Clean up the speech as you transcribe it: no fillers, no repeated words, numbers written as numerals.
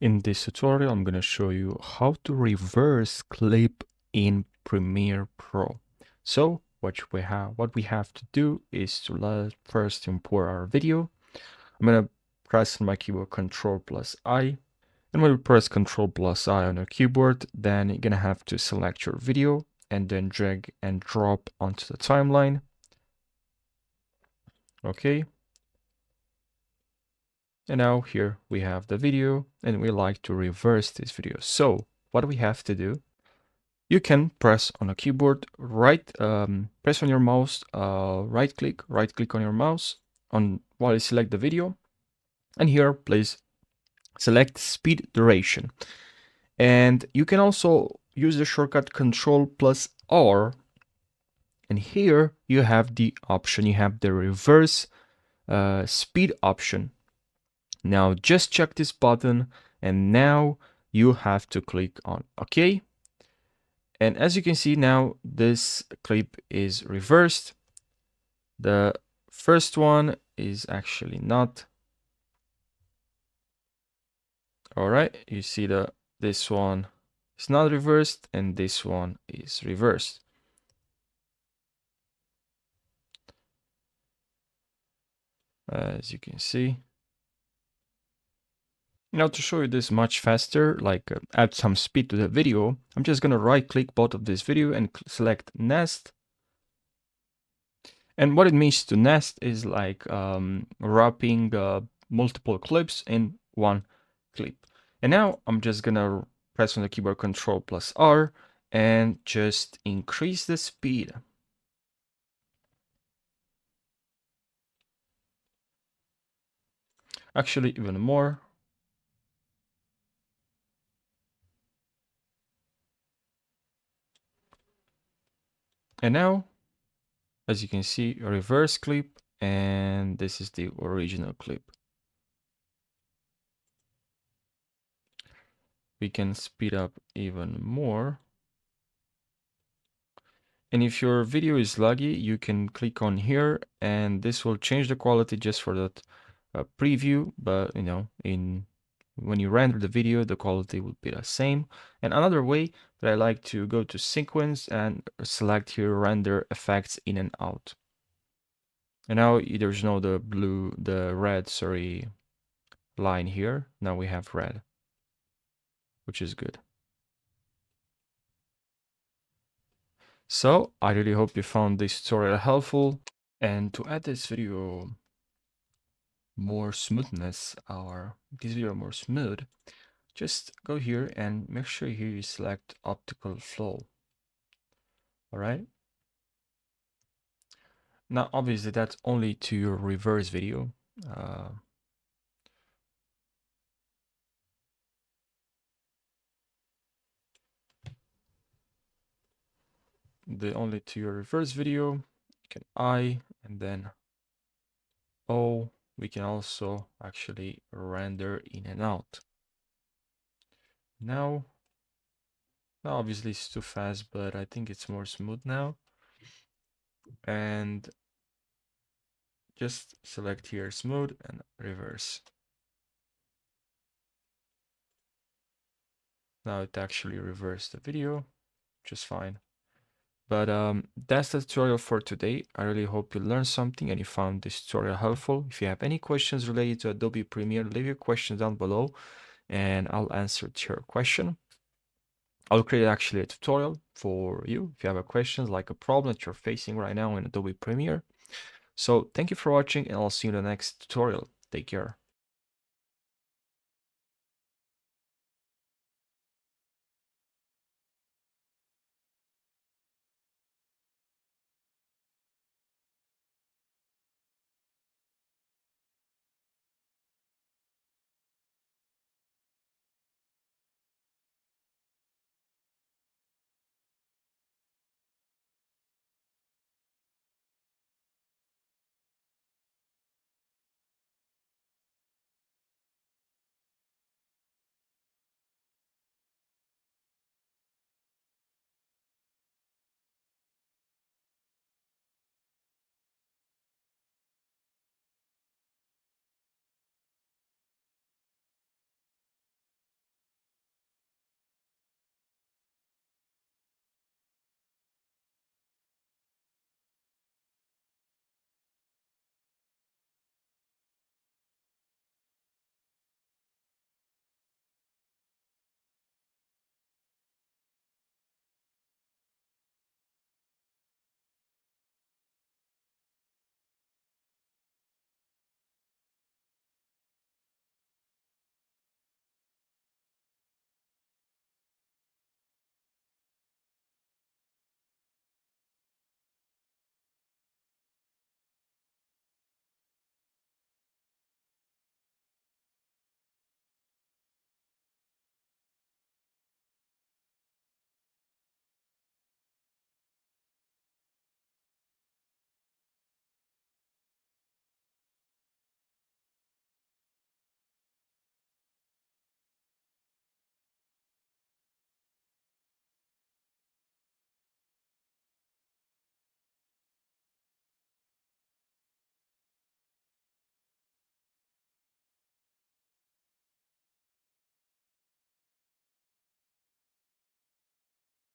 In this tutorial, I'm going to show you how to reverse clip in Premiere Pro. So what we have to do is to first import our video. I'm going to press on my keyboard Ctrl+I. And when you press Ctrl+I on your keyboard, then you're going to have to select your video and then drag and drop onto the timeline. Okay. And now here we have the video and we like to reverse this video. So what do we have to do? You can press on a keyboard, press on your mouse, right click on your mouse while you select the video. And here, please select speed duration. And you can also use the shortcut Ctrl+R. And here you have the option, you have the reverse speed option. Now just check this button and now you have to click on OK. And as you can see now, this clip is reversed. The first one is actually not. All right, you see this one is not reversed and this one is reversed. As you can see. Now to show you this much faster, add some speed to the video, I'm just gonna right click both of this video and select nest. And what it means to nest is like wrapping multiple clips in one clip. And now I'm just gonna press on the keyboard Ctrl+R and just increase the speed. Actually, even more. And now, as you can see, a reverse clip, and this is the original clip. We can speed up even more. And if your video is laggy, you can click on here and this will change the quality just for that preview. But you know, when you render the video, the quality will be the same. And another way that I like to go to sequence and select here render effects in and out. And now there's no the red, sorry, line here. Now we have red, which is good. So I really hope you found this tutorial helpful, and to add this video more smoothness, or this video more smooth, just go here and make sure here you select optical flow. All right. Now, obviously that's only to your reverse video. Only to your reverse video, you can I and then O. We can also actually render in and out. Now obviously it's too fast, but I think it's more smooth now. And just select here smooth and reverse. Now it actually reversed the video, which is fine. But that's the tutorial for today. I really hope you learned something and you found this tutorial helpful. If you have any questions related to Adobe Premiere, leave your questions down below and I'll answer to your question. I'll create actually a tutorial for you if you have a question, like a problem that you're facing right now in Adobe Premiere. So thank you for watching and I'll see you in the next tutorial. Take care.